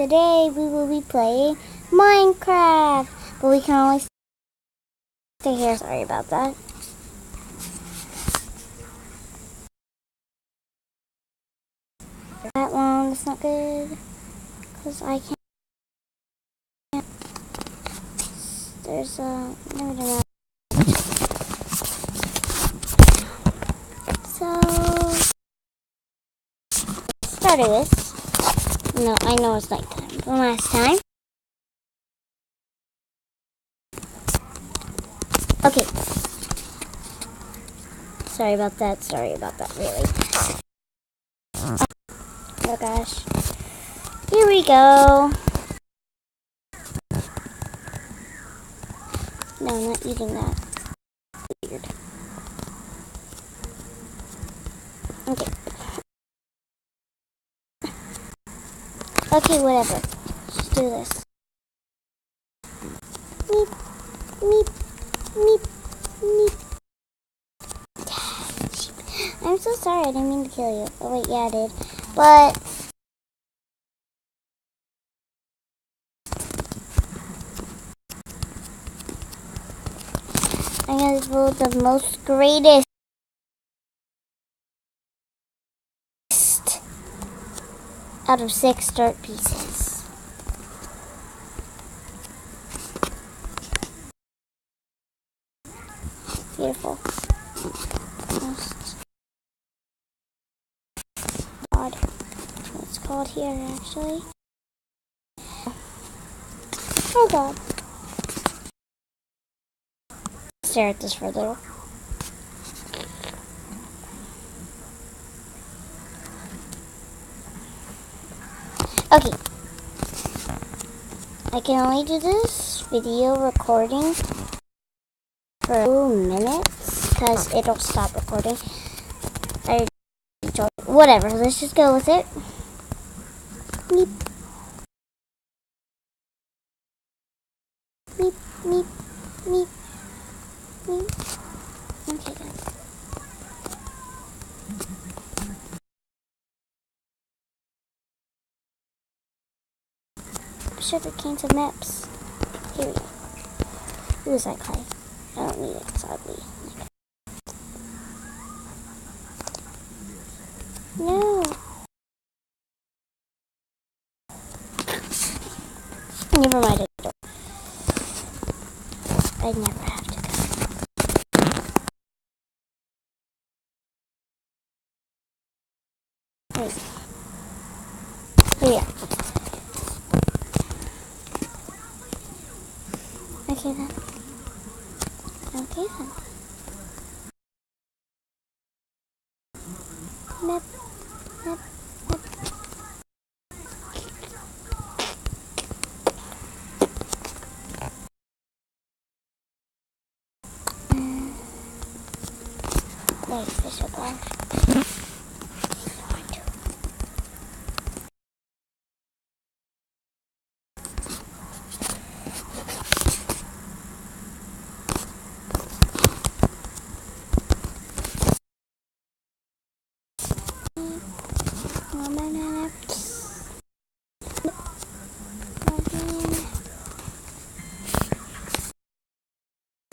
today we will be playing Minecraft. But we can only stay here. Sorry about that. That long, it's not good. Because I can't. There's a. No, no, no. So. Started this. No, I know it's nighttime. From last time. Okay. Sorry about that, really. Oh gosh. Here we go. No, I'm not eating that. Weird. Okay. Okay, whatever. Let's do this. Meep, meep, meep, meep. I'm so sorry, I didn't mean to kill you. Oh wait, yeah I did. But I'm gonna build the most greatest out of 6 dirt pieces. Beautiful. Most odd. It's called here actually. Oh god. Stare at this for a little. Okay. I can only do this video recording for 2 minutes because it'll stop recording. Whatever, let's just go with it. Meep. Meep, meep, meep, meep. Okay, guys. Sugar canes of maps. Here we go. Ooh, is that clay? I don't need it, it's ugly. No. Never mind. I never have to go. Wait. Yeah. Okay then. Okay then. Nip, nip, nip. Wait, fish are gone.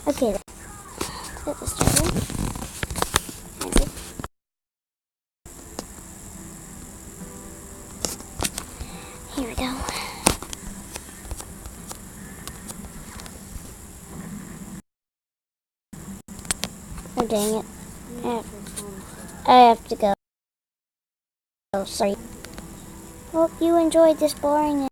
Okay, let's get this started. Here we go. Oh dang it. I have to go. Oh, sorry. Hope you enjoyed this boring